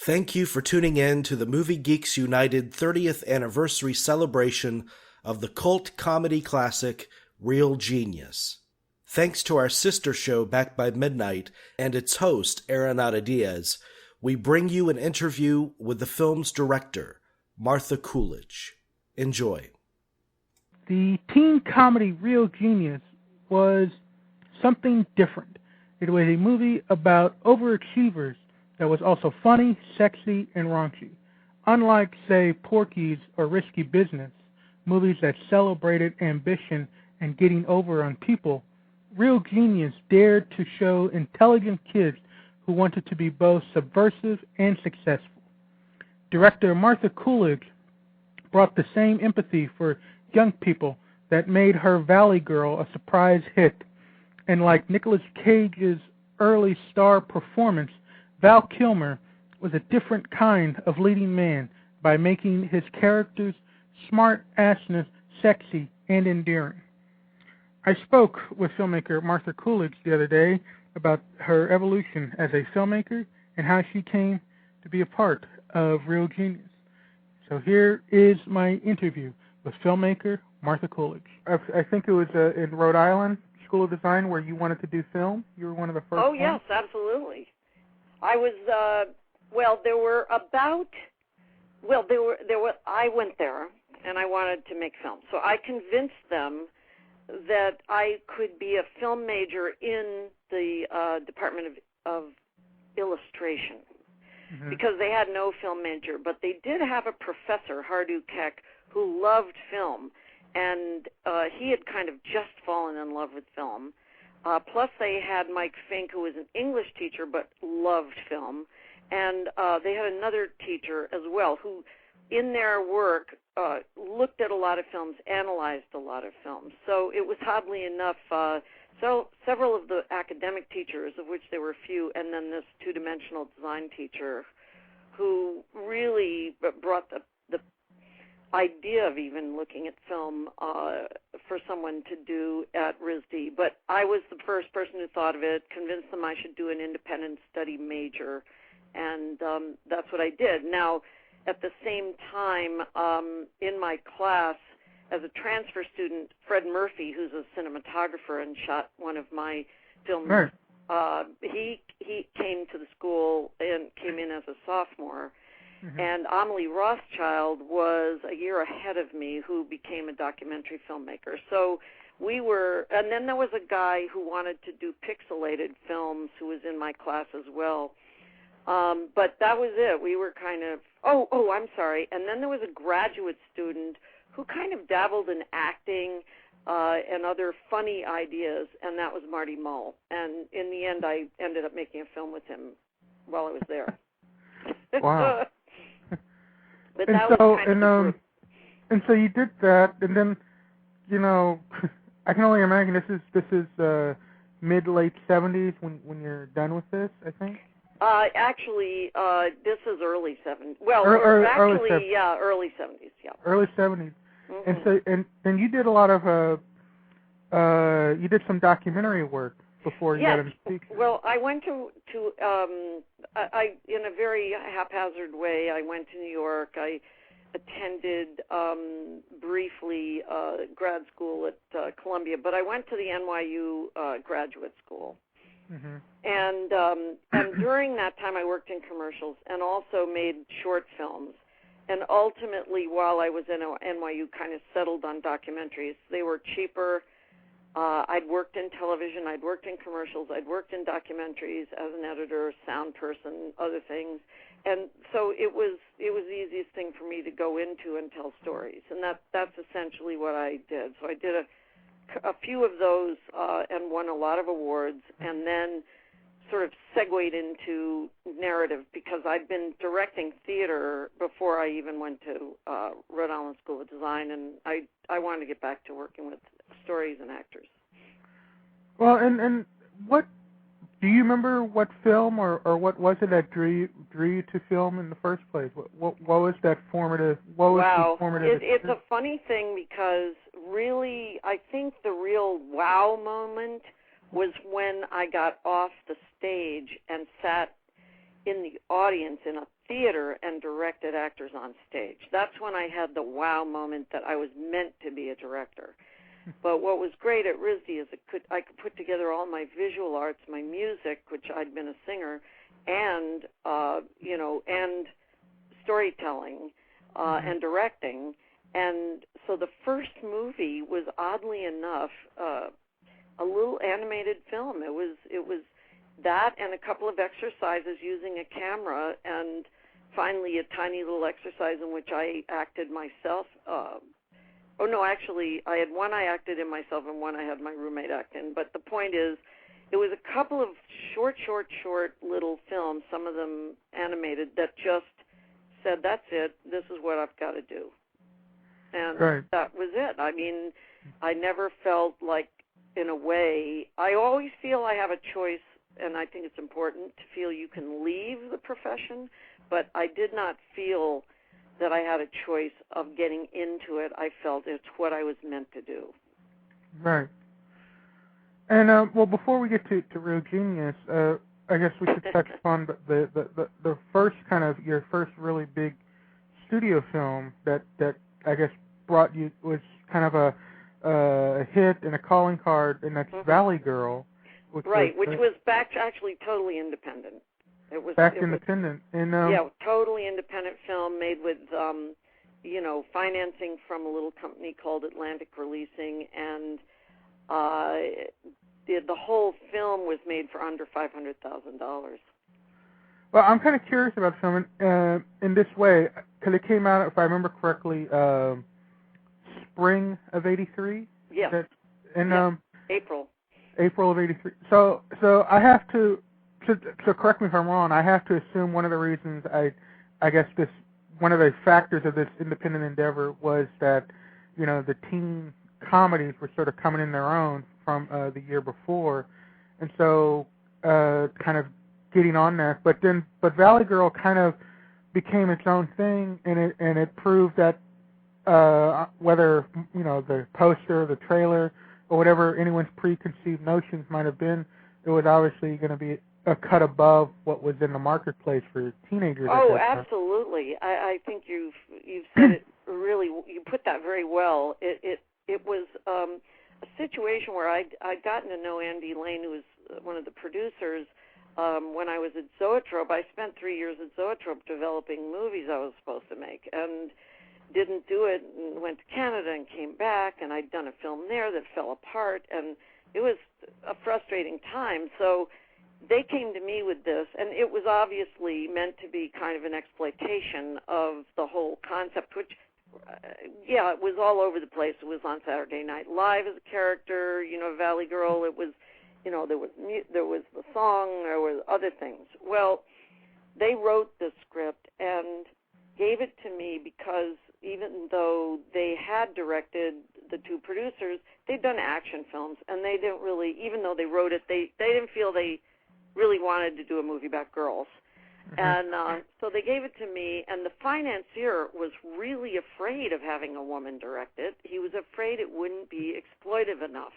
Thank you for tuning in to the Movie Geeks United 30th anniversary celebration of the cult comedy classic Real Genius. Thanks to our sister show Back by Midnight and its host, Arenata Diaz, we bring you an interview with the film's director, Martha Coolidge. Enjoy. The teen comedy Real Genius was something different. It was a movie about overachievers that was also funny, sexy, and raunchy. Unlike, say, Porky's or Risky Business, movies that celebrated ambition and getting over on people, Real Genius dared to show intelligent kids who wanted to be both subversive and successful. Director Martha Coolidge brought the same empathy for young people that made her Valley Girl a surprise hit, and like Nicolas Cage's early star performance, Val Kilmer was a different kind of leading man by making his characters smart-assness sexy and endearing. I spoke with filmmaker Martha Coolidge the other day about her evolution as a filmmaker and how she came to be a part of Real Genius. So here is my interview with filmmaker Martha Coolidge. I think it was in Rhode Island School of Design where you wanted to do film. You were one of the first. Oh, ones? yes, absolutely. I was, there were about, I went there and I wanted to make film. So I convinced them that I could be a film major in the Department of Illustration, because they had no film major, but they did have a professor, Hardu Keck, who loved film, and he had kind of just fallen in love with film. Plus they had Mike Fink, who was an English teacher but loved film, and they had another teacher as well who, in their work, looked at a lot of films, analyzed a lot of films. So it was, oddly enough, several of the academic teachers, of which there were a few, and then this two-dimensional design teacher who really brought the idea of even looking at film for someone to do at RISD. But I was the first person who thought of it, convinced them I should do an independent study major, and that's what I did. Now, at the same time, in my class, as a transfer student, Fred Murphy, who's a cinematographer and shot one of my films, he came to the school and came in as a sophomore. And Amelie Rothschild was a year ahead of me, who became a documentary filmmaker. So we were, and then there was a guy who wanted to do pixelated films who was in my class as well. But that was it. We were kind of, I'm sorry. And then there was a graduate student who kind of dabbled in acting and other funny ideas, and that was Marty Mull. And in the end, I ended up making a film with him while I was there. Wow. But that was kind of and so you did that, and then, I can only imagine this is mid-late 70s when you're done with this, I think? Actually, this is early 70s. Well, early 70s, yeah. Early 70s. And so, and then you did a lot of, you did some documentary work before you got into feature. Well, I went to I in a very haphazard way, I went to New York. I attended briefly grad school at Columbia, but I went to the NYU graduate school. And during that time, I worked in commercials and also made short films. And ultimately, while I was in NYU, kind of settled on documentaries. They were cheaper. I'd worked in television, I'd worked in commercials, I'd worked in documentaries as an editor, sound person, other things, and so it was the easiest thing for me to go into and tell stories, and that's essentially what I did. So I did a few of those and won a lot of awards, and then sort of segued into narrative because I'd been directing theater before I even went to Rhode Island School of Design, and I wanted to get back to working with stories and actors. Well, and what do you remember? What film or what was it that drew you to film in the first place? What was that formative? What was the formative? It's a funny thing because really, I think the real wow moment was when I got off the stage and sat in the audience in a theater and directed actors on stage. That's when I had the wow moment that I was meant to be a director. But what was great at RISD is I could put together all my visual arts, my music, which I'd been a singer, and and storytelling and directing. And so the first movie was, oddly enough, a little animated film. It was that and a couple of exercises using a camera, and finally a tiny little exercise in which I acted myself. Actually, I had one I acted in myself and one I had my roommate act in. But the point is, it was a couple of short little films, some of them animated, that just said, that's it, this is what I've got to do. And that was it. I mean, I never felt like, in a way, I always feel I have a choice, and I think it's important to feel you can leave the profession, but I did not feel that I had a choice of getting into it. I felt it's what I was meant to do. Right. And, before we get to Real Genius, I guess we should touch upon the first kind of, your first really big studio film that I guess brought you, was kind of a hit and a calling card, and that's Valley Girl. Which was actually totally independent. It was independent. Totally independent film made with, financing from a little company called Atlantic Releasing, and the whole film was made for under $500,000. Well, I'm kind of curious about the film in this way, because it came out, if I remember correctly, spring of '83. Yeah. April. April of '83. So I have to. So correct me if I'm wrong, I have to assume one of the reasons I guess one of the factors of this independent endeavor was that, the teen comedies were sort of coming in their own from the year before, and so kind of getting on that. But Valley Girl kind of became its own thing, and it proved that whether, the poster, the trailer, or whatever anyone's preconceived notions might have been, it was obviously going to be a cut above what was in the marketplace for teenagers. Oh, absolutely. I think you've said it really. You put that very well. It was a situation where I'd gotten to know Andy Lane, who was one of the producers, when I was at Zoetrope. I spent 3 years at Zoetrope developing movies I was supposed to make, and didn't do it, and went to Canada and came back, and I'd done a film there that fell apart, and it was a frustrating time. So they came to me with this, and it was obviously meant to be kind of an exploitation of the whole concept, which, it was all over the place. It was on Saturday Night Live as a character, Valley Girl. It was, there was the song, there were other things. Well, they wrote the script and gave it to me because even though they had directed, the two producers, they'd done action films, and they didn't really, even though they wrote it, they didn't feel they really wanted to do a movie about girls. And so they gave it to me, and the financier was really afraid of having a woman direct it. He was afraid it wouldn't be exploitive enough.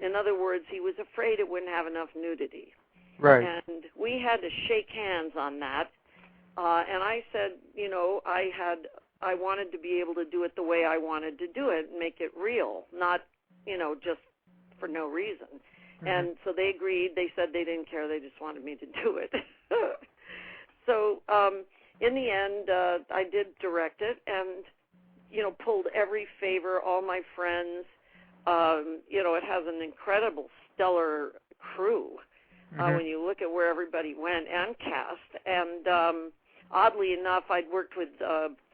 In other words, he was afraid it wouldn't have enough nudity. Right. And we had to shake hands on that. And I said, I wanted to be able to do it the way I wanted to do it, make it real, not, just for no reason. And so they agreed. They said they didn't care. They just wanted me to do it. So in the end, I did direct it and, pulled every favor, all my friends. It has an incredible, stellar crew when you look at where everybody went and cast. And oddly enough, I'd worked with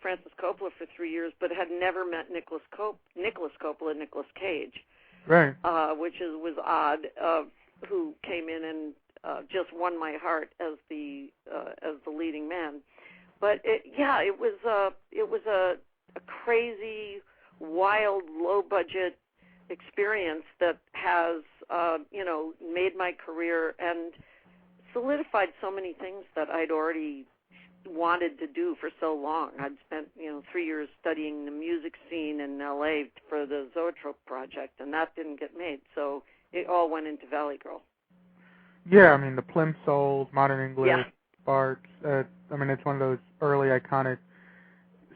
Francis Coppola for 3 years, but had never met Nicholas Coppola and Nicolas Cage. Right. Which was odd, who came in and just won my heart as the leading man. But it was a crazy, wild, low budget experience that has made my career and solidified so many things that I'd already wanted to do for so long. I'd spent 3 years studying the music scene in LA for the Zoetrope project, and that didn't get made, so it all went into Valley Girl. Yeah, I mean the Plimsolls, Modern English, Barks, I mean, it's one of those early iconic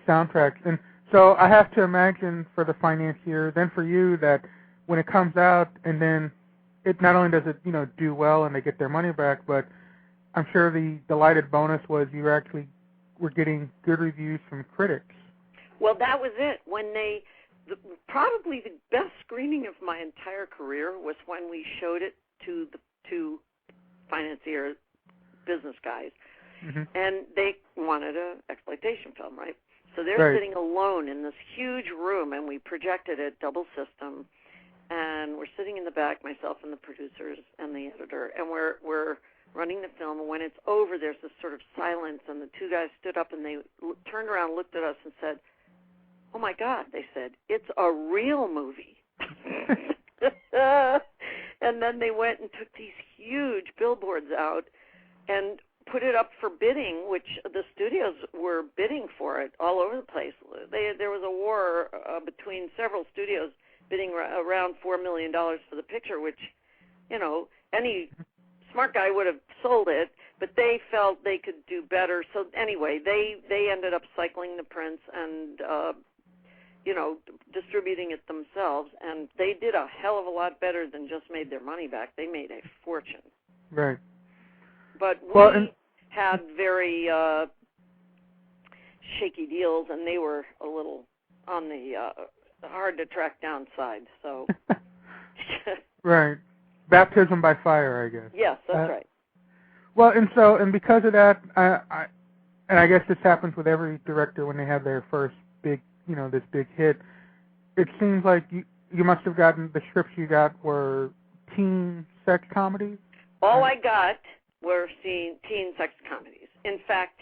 soundtracks. And so I have to imagine for the financier, then for you, that when it comes out and then it not only does it, do well and they get their money back, but I'm sure the delighted bonus was you actually were getting good reviews from critics. Well, that was it. When probably the best screening of my entire career was when we showed it to the two financier business guys, and they wanted an exploitation film, right? So they're sitting alone in this huge room, and we projected it double system, and we're sitting in the back, myself and the producers and the editor, and we're running the film, and when it's over, there's this sort of silence, and the two guys stood up, and they turned around, looked at us, and said, "Oh, my God," they said, "it's a real movie." And then they went and took these huge billboards out and put it up for bidding, which the studios were bidding for it all over the place. There was a war between several studios bidding around $4 million for the picture, which, any smart guy would have sold it, but they felt they could do better. So anyway, they ended up cycling the prints and distributing it themselves, and they did a hell of a lot better than just made their money back. They made a fortune. Right. But we had very shaky deals, and they were a little on the hard to track down side. So. Right. Baptism by fire, I guess. Yes, that's right. Well, and because of that, I guess this happens with every director when they have their first big, this big hit. It seems like you must have gotten, the scripts you got were teen sex comedies? All I got were teen sex comedies. In fact,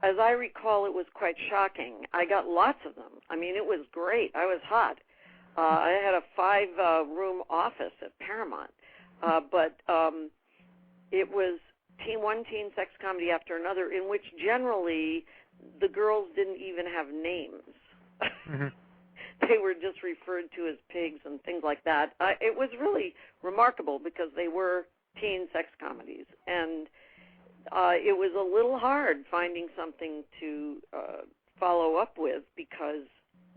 as I recall, it was quite shocking. I got lots of them. I mean, it was great. I was hot. I had a 5-room office at Paramount, but it was one teen sex comedy after another, in which generally the girls didn't even have names. They were just referred to as pigs and things like that. It was really remarkable because they were teen sex comedies, and it was a little hard finding something to follow up with because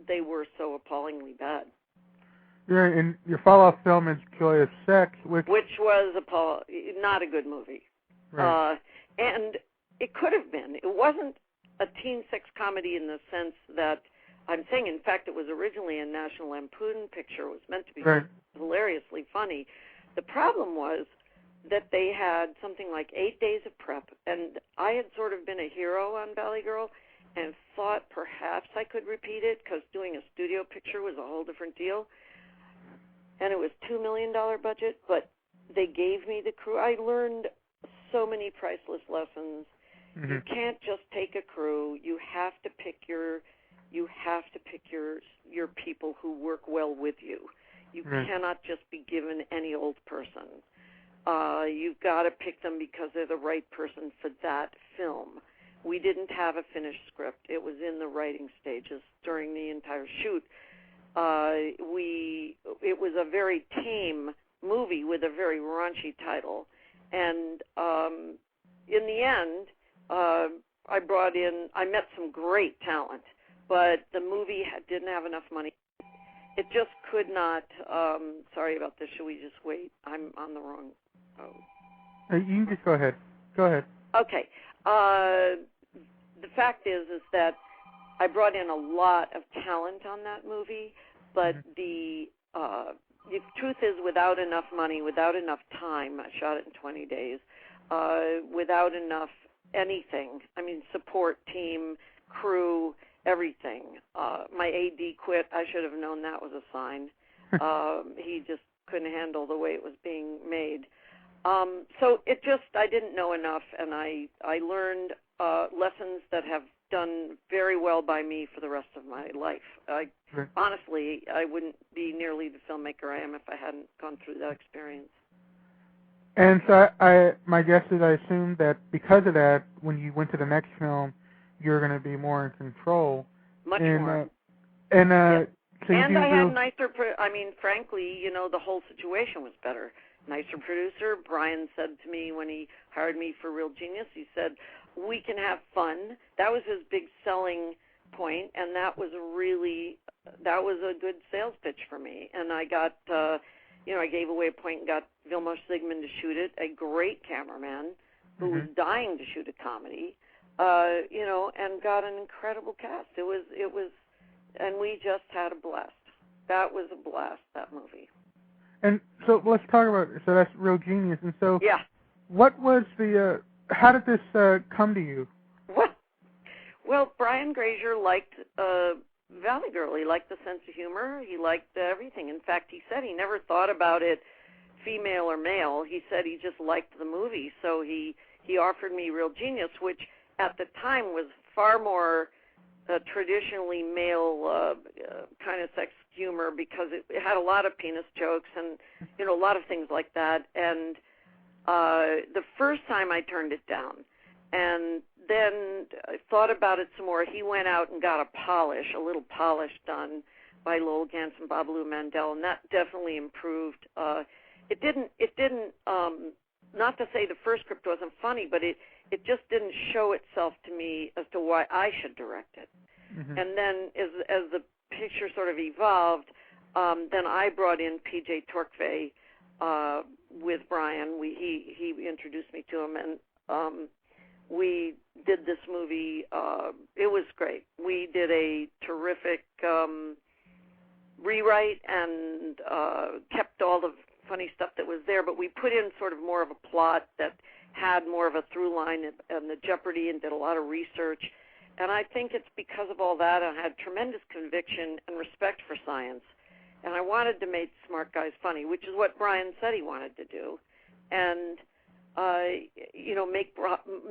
they were so appallingly bad. Yeah, and your follow-up film is Joyous Sex, which was not a good movie. Right. And it could have been. It wasn't a teen sex comedy in the sense that I'm saying, in fact, it was originally a National Lampoon picture. It was meant to be hilariously funny. The problem was that they had something like 8 days of prep, and I had sort of been a hero on Valley Girl and thought perhaps I could repeat it because doing a studio picture was a whole different deal. And it was $2 million budget, but they gave me the crew. I learned so many priceless lessons. You can't just take a crew. You have to pick your people who work well with you. You cannot just be given any old person. You've got to pick them because they're the right person for that film. We didn't have a finished script. It was in the writing stages during the entire shoot. It was a very tame movie with a very raunchy title, and in the end, I met some great talent, but the movie didn't have enough money. It just could not. Sorry about this. Should we just wait? I'm on the wrong. You can just go ahead. Go ahead. Okay. The fact is that I brought in a lot of talent on that movie, but the truth is, without enough money, without enough time, I shot it in 20 days, without enough anything, I mean, support team, crew, everything. My AD quit. I should have known that was a sign. He just couldn't handle the way it was being made. So I didn't know enough, and I learned lessons that have done very well by me for the rest of my life. Honestly, I wouldn't be nearly the filmmaker I am if I hadn't gone through that experience. And so my guess is I assume that because of that, when you went to the next film, you're going to be more in control. Much more. So and I had nicer, frankly, the whole situation was better. Nicer producer. Brian said to me when he hired me for Real Genius, he said, we can have fun. That was his big selling point, and that was a good sales pitch for me. And I got, I gave away a point and got Vilmos Zsigmond to shoot it, a great cameraman who was dying to shoot a comedy, and got an incredible cast. It was, and we just had a blast. That was a blast, that movie. And so let's talk about, so that's Real Genius. And so yeah. What was how did this come to you? Well, Brian Grazer liked Valley Girl. He liked the sense of humor. He liked everything. In fact, he said he never thought about it female or male. He said he just liked the movie. So he offered me Real Genius, which at the time was far more traditionally male kind of sex humor, because it had a lot of penis jokes and, a lot of things like that. And the first time I turned it down, and then I thought about it some more. He went out and got a little polish done by Lowell Gantz and Babalu Mandel, and that definitely improved. It didn't. Not to say the first script wasn't funny, but it just didn't show itself to me as to why I should direct it. Mm-hmm. And then as the picture sort of evolved, then I brought in P.J. Torquevay with Brian. He introduced me to him, and we did this movie. It was great. We did a terrific rewrite and kept all the funny stuff that was there, but we put in sort of more of a plot that had more of a through line and the Jeopardy, and did a lot of research. And I think it's because of all that I had tremendous conviction and respect for science. And I wanted to make smart guys funny, which is what Brian said he wanted to do. And,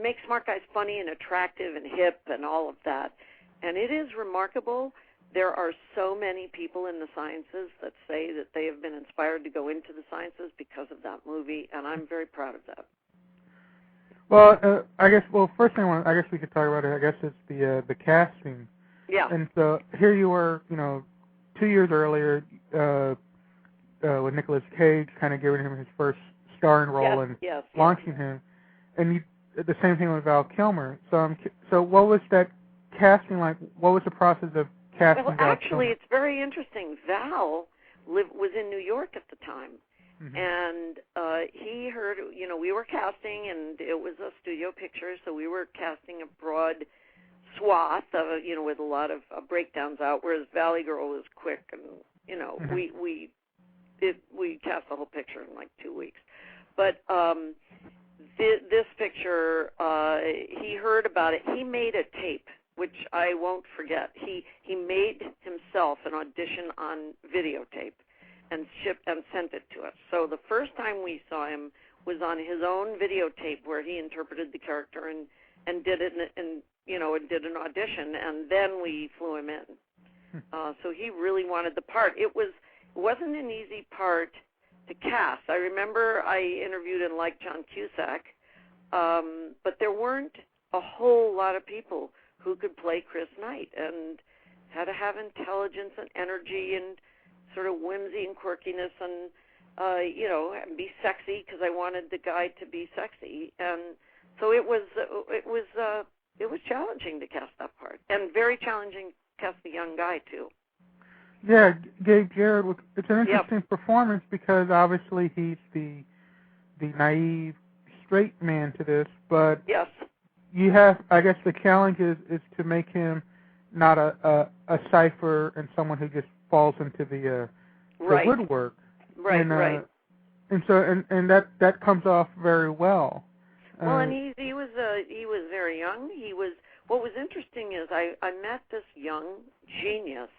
make smart guys funny and attractive and hip and all of that. And it is remarkable. There are so many people in the sciences that say that they have been inspired to go into the sciences because of that movie, and I'm very proud of that. Well, first thing I guess we could talk about it. I guess it's the casting. Yeah. And so here you were, 2 years earlier, with Nicolas Cage, kind of giving him his first starring role and launching him, and you the same thing with Val Kilmer. So what was that casting like? What was the process of casting? Well, Val actually, Kilmer? it's very interesting. Val was in New York at the time. Mm-hmm. And he heard, we were casting, and it was a studio picture, so we were casting a broad swath of, with a lot of breakdowns out, whereas Valley Girl was quick, and, mm-hmm. we cast the whole picture in like 2 weeks. But this picture, he heard about it. He made a tape, which I won't forget. He made himself an audition on videotape and sent it to us. So the first time we saw him was on his own videotape, where he interpreted the character and did it and did an audition, and then we flew him in. So he really wanted the part. It wasn't an easy part to cast. I remember I interviewed and liked John Cusack, but there weren't a whole lot of people who could play Chris Knight, and had to have intelligence and energy and sort of whimsy and quirkiness, and be sexy, because I wanted the guy to be sexy, and so it was challenging to cast that part, and very challenging to cast the young guy too. Yeah, Gabe Jarrett. It's an interesting performance, because obviously he's the naive straight man to this, but yes, you have, I guess, the challenge is to make him not a cipher and someone who just falls into the woodwork. Right, and, right. And so that comes off very well. Well, and he was very young. What was interesting is I met this young genius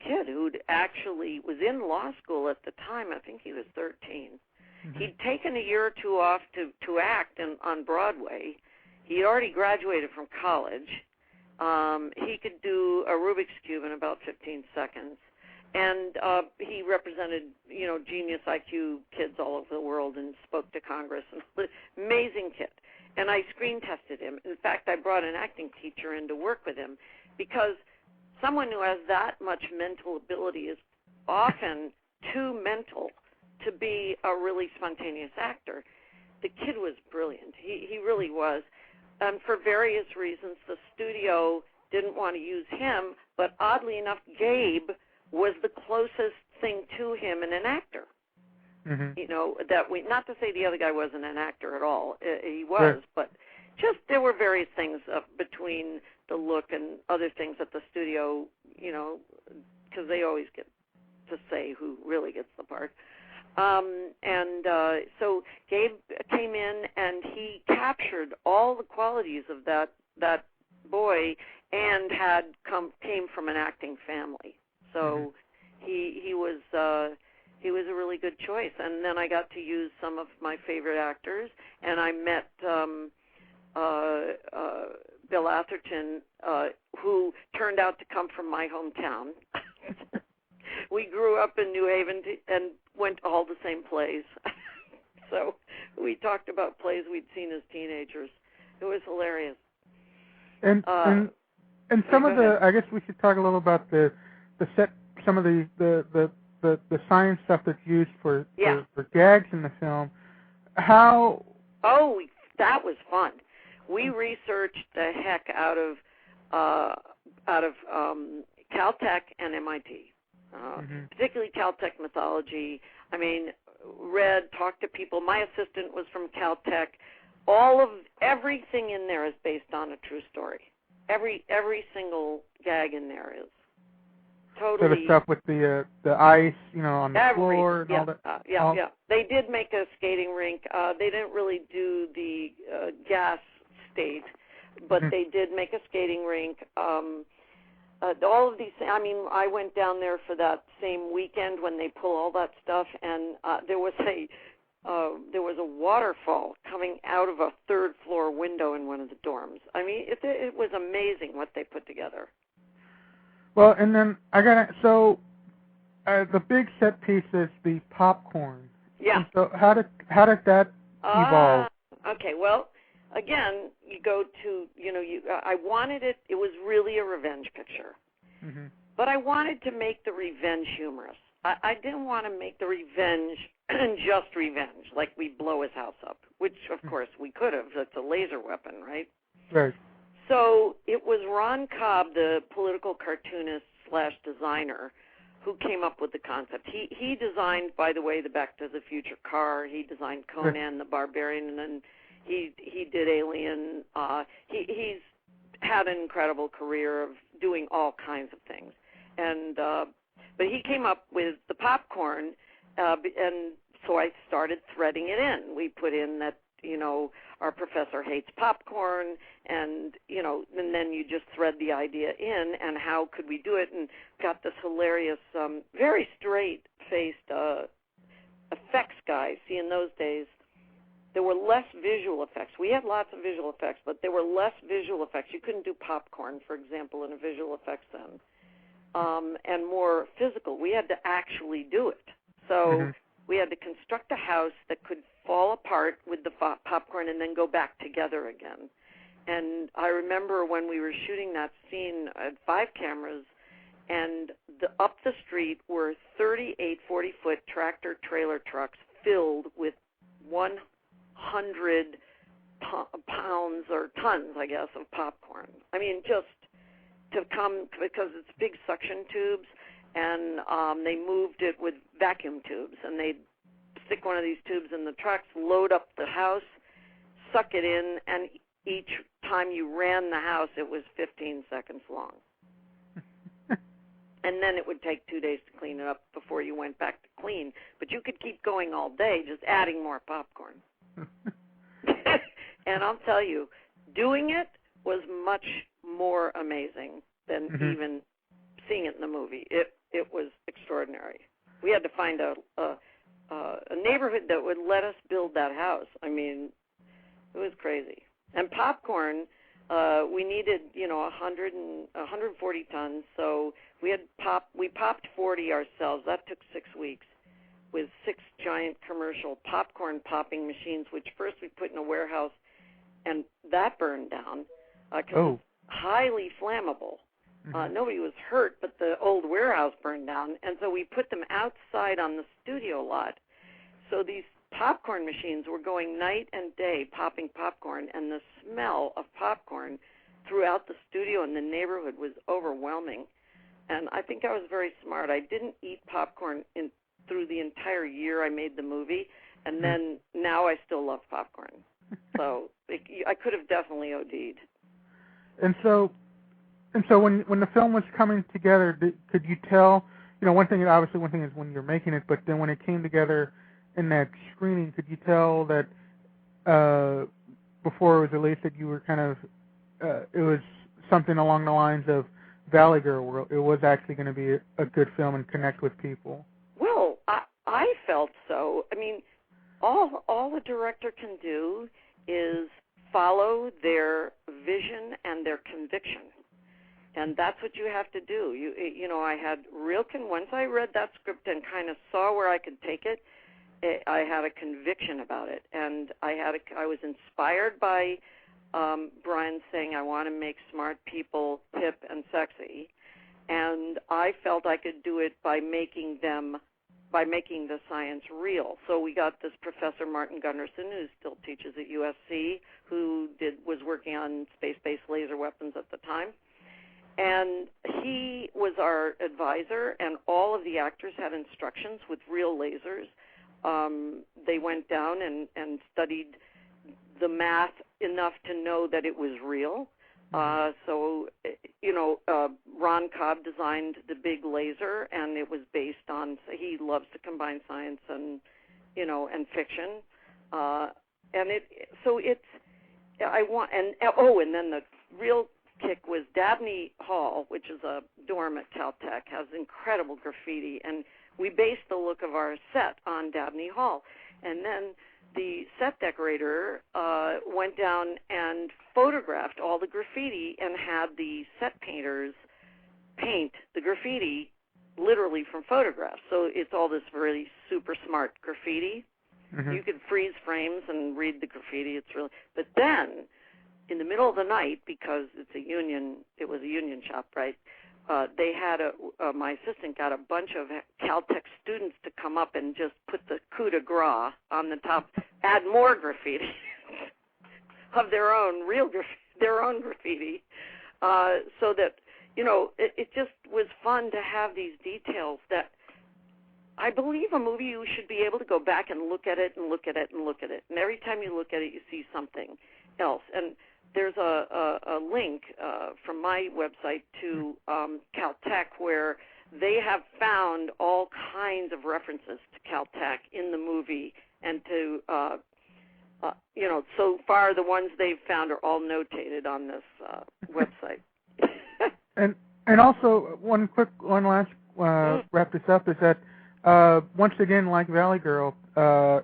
kid who'd actually was in law school at the time. I think he was 13. Mm-hmm. He'd taken a year or two off to act on Broadway. He already graduated from college. He could do a Rubik's Cube in about 15 seconds. And he represented, genius IQ kids all over the world and spoke to Congress. Amazing kid. And I screen tested him. In fact, I brought an acting teacher in to work with him, because someone who has that much mental ability is often too mental to be a really spontaneous actor. The kid was brilliant. He really was. and for various reasons, the studio didn't want to use him, but oddly enough, Gabe was the closest thing to him and an actor. Mm-hmm. You know, not to say the other guy wasn't an actor at all. He was, Right. but just there were various things between the look and other things at the studio, you know, because they always get to say who really gets the part. So Gabe came in and he captured all the qualities of that boy and came from an acting family. So he was a really good choice. And then I got to use some of my favorite actors, and I met Bill Atherton, who turned out to come from my hometown. We grew up in New Haven and went to all the same plays. So we talked about plays we'd seen as teenagers. It was hilarious. And some of the, I guess we should talk a little about the set, some of the science stuff that's used for gags in the film. How? Oh, that was fun. We researched the heck out of Caltech and MIT. Particularly Caltech mythology. I mean, talked to people. My assistant was from Caltech. Everything in there is based on a true story. Every single gag in there is totally. So the stuff with the ice, you know, on the floor and all that. Yeah. They did make a skating rink. They didn't really do the gas state, but they did make a skating rink. All of these things. I mean, I went down there for that same weekend when they pull all that stuff, and there was a waterfall coming out of a third floor window in one of the dorms. I mean, it was amazing what they put together. Well, and then the big set piece is the popcorn. Yeah. And so how did that evolve? Okay. Well, again, you go to, I wanted it. It was really a revenge picture, but I wanted to make the revenge humorous. I didn't want to make the revenge just revenge, like we blow his house up, which of course we could have. That's a laser weapon, right? Right. So it was Ron Cobb, the political cartoonist / designer, who came up with the concept. He designed, by the way, the Back to the Future car. He designed Conan the Barbarian, and then he did Alien. He's had an incredible career of doing all kinds of things, and but he came up with the popcorn, and so I started threading it in. We put in that our professor hates popcorn, and and then you just thread the idea in, and how could we do it, and got this hilarious, very straight-faced effects guy. See, in those days, there were less visual effects. We had lots of visual effects, but there were less visual effects. You couldn't do popcorn, for example, in a visual effects then, and more physical. We had to actually do it. So we had to construct a house that could fall apart with the popcorn and then go back together again. And I remember when we were shooting that scene at 5 cameras, and up the street were 38 40-foot tractor trailer trucks filled with 100 pounds or tons, I guess, of popcorn. I mean, just to come, because it's big suction tubes, and they moved it with vacuum tubes, and they'd stick one of these tubes in the trucks, load up the house, suck it in, and each time you ran the house, it was 15 seconds long. And then it would take 2 days to clean it up before you went back to clean. But you could keep going all day, just adding more popcorn. And I'll tell you, doing it was much more amazing than even seeing it in the movie. It was extraordinary. We had to find a neighborhood that would let us build that house. I mean, it was crazy. And popcorn, we needed 140 tons. So we popped 40 ourselves. That took 6 weeks with 6 giant commercial popcorn popping machines, which first we put in a warehouse, and that burned down because it's highly flammable. Nobody was hurt, but the old warehouse burned down, and so we put them outside on the studio lot. So these popcorn machines were going night and day popping popcorn, and the smell of popcorn throughout the studio and the neighborhood was overwhelming. And I think I was very smart. I didn't eat popcorn through the entire year I made the movie, and then now I still love popcorn. So I could have definitely OD'd. And so when the film was coming together, could you tell? One thing is when you're making it, but then when it came together in that screening, could you tell that before it was released that you were kind of it was something along the lines of Valley Girl, it was actually going to be a good film and connect with people? Well, I felt so. I mean, all the director can do is follow their vision and their conviction, and that's what you have to do. I had once I read that script and kind of saw where I could take it, I had a conviction about it, and I was inspired by Brian saying, I want to make smart people hip and sexy, and I felt I could do it by making the science real. So we got this Professor Martin Gunderson, who still teaches at USC, who was working on space-based laser weapons at the time, and he was our advisor, and all of the actors had instructions with real lasers. They went down and studied the math enough to know that it was real. Ron Cobb designed the big laser, and it was based on. He loves to combine science and fiction, and then the real kick was Dabney Hall, which is a dorm at Caltech, has incredible graffiti, and we based the look of our set on Dabney Hall, and then the set decorator went down and photographed all the graffiti and had the set painters paint the graffiti literally from photographs. So it's all this really super smart graffiti. Mm-hmm. You could freeze frames and read the graffiti. But then in the middle of the night, because it was a union shop, right? They had my assistant got a bunch of Caltech students to come up and just put the coup de grace on the top, add more graffiti of their own graffiti, so that it just was fun to have these details that I believe a movie you should be able to go back and look at it and look at it and look at it, and every time you look at it, you see something else. And there's a link from my website to Caltech where they have found all kinds of references to Caltech in the movie, and to so far the ones they've found are all notated on this website. and also one last wrap this up is that once again, like Valley Girl,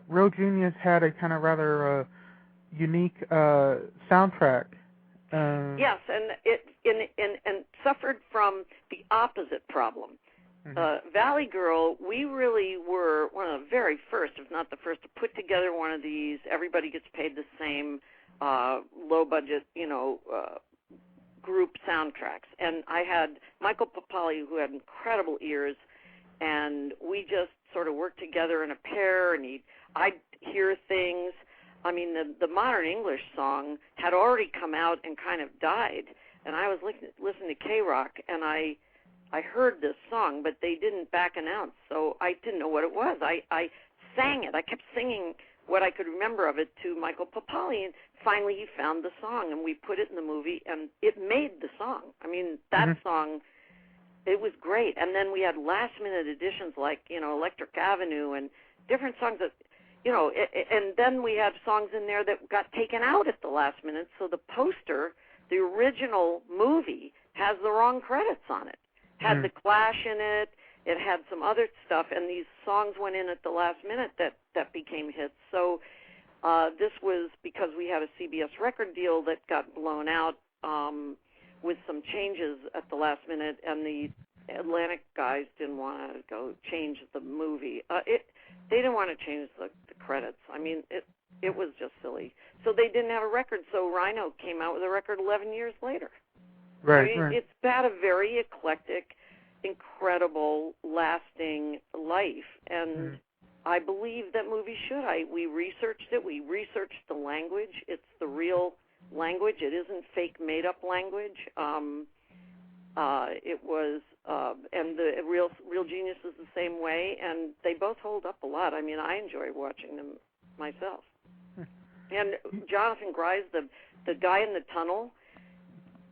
Real Genius had a kind of rather unique soundtrack. Yes, and it suffered from the opposite problem. Mm-hmm. Valley Girl, we really were one of the very first, if not the first, to put together one of these. Everybody gets paid the same, low budget, group soundtracks. And I had Michael Papali, who had incredible ears, and we just sort of worked together in a pair. And I'd hear things. I mean, the Modern English song had already come out and kind of died, and I was listening to K-Rock, and I heard this song, but they didn't back announce, so I didn't know what it was. I sang it. I kept singing what I could remember of it to Michael Papali, and finally he found the song, and we put it in the movie, and it made the song. I mean, that song, it was great. And then we had last-minute additions like, Electric Avenue and different songs that, and then we had songs in there that got taken out at the last minute, so the poster, the original movie, has the wrong credits on it. Had The Clash in it, it had some other stuff, and these songs went in at the last minute that became hits. So this was because we had a CBS record deal that got blown out with some changes at the last minute, and the Atlantic guys didn't want to go change the movie. They didn't want to change the credits. I mean, it was just silly. So they didn't have a record, so Rhino came out with a record 11 years later. Right, I mean, it's had a very eclectic, incredible, lasting life, and I believe that movies should. We researched it. We researched the language. It's the real language. It isn't fake, made-up language. It was, and the Real Genius is the same way, and they both hold up a lot. I mean, I enjoy watching them myself. And Jonathan Grise, the guy in the tunnel,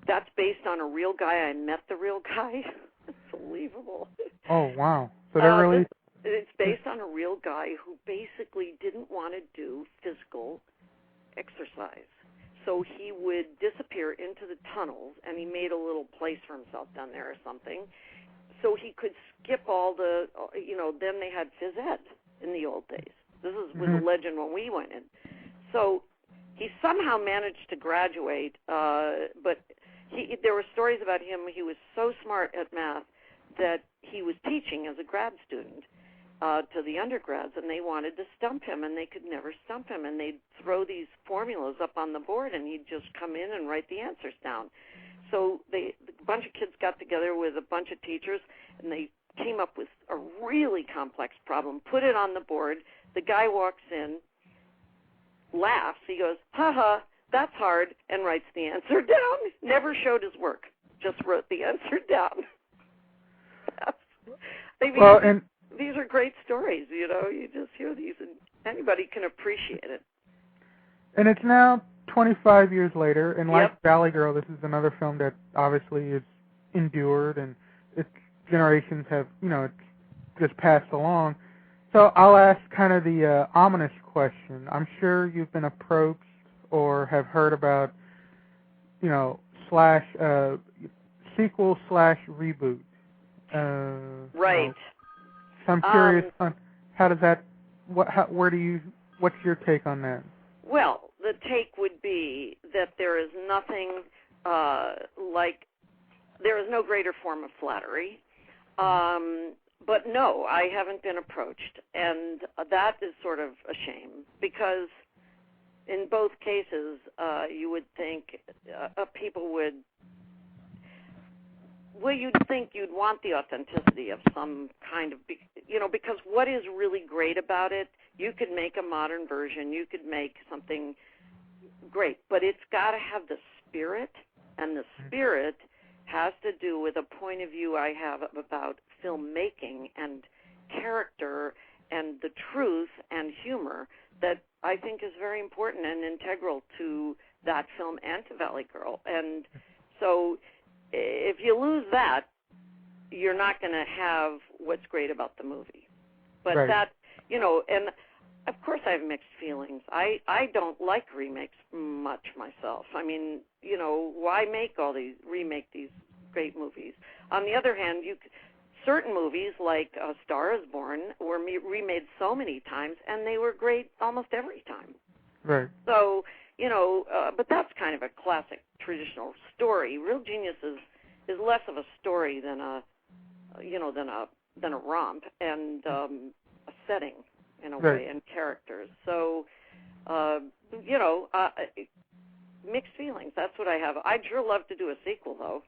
that's based on a real guy. I met the real guy. It's unbelievable. Oh, wow. So they're really... It's based on a real guy who basically didn't want to do physical exercise. So he would disappear into the tunnels, and he made a little place for himself down there or something, so he could skip all the, then they had phys ed in the old days. This was a legend when we went in. So he somehow managed to graduate, but there were stories about him. He was so smart at math that he was teaching as a grad student to the undergrads, and they wanted to stump him, and they could never stump him, and they'd throw these formulas up on the board, and he'd just come in and write the answers down. So a bunch of kids got together with a bunch of teachers, and they came up with a really complex problem, put it on the board. The guy walks in, laughs, he goes, ha, that's hard, and writes the answer down. Never showed his work, just wrote the answer down. These are great stories, you just hear these, and anybody can appreciate it. And it's now 25 years later, and like Valley Girl, this is another film that obviously is endured, and its generations have, it's just passed along. So I'll ask kind of the ominous question. I'm sure you've been approached or have heard about, sequel/reboot. Right. So I'm curious on how does that, what's your take on that? Well, the take would be that there is nothing there is no greater form of flattery. But no, I haven't been approached, and that is sort of a shame, because in both cases you would think people would, you'd think you'd want the authenticity of some kind of, because what is really great about it, you could make a modern version, you could make something great, but it's got to have the spirit, and the spirit has to do with a point of view I have about filmmaking and character and the truth and humor that I think is very important and integral to that film and to Valley Girl. And so if you lose that, you're not going to have what's great about the movie. But that, and of course I have mixed feelings. I don't like remakes much myself. I mean, why remake these great movies? On the other hand, certain movies like A Star is Born were remade so many times, and they were great almost every time. Right. So, but that's kind of a classic traditional story. Real Genius is less of a story than a romp and a setting in a way, and characters. So, mixed feelings. That's what I have. I'd sure love to do a sequel, though.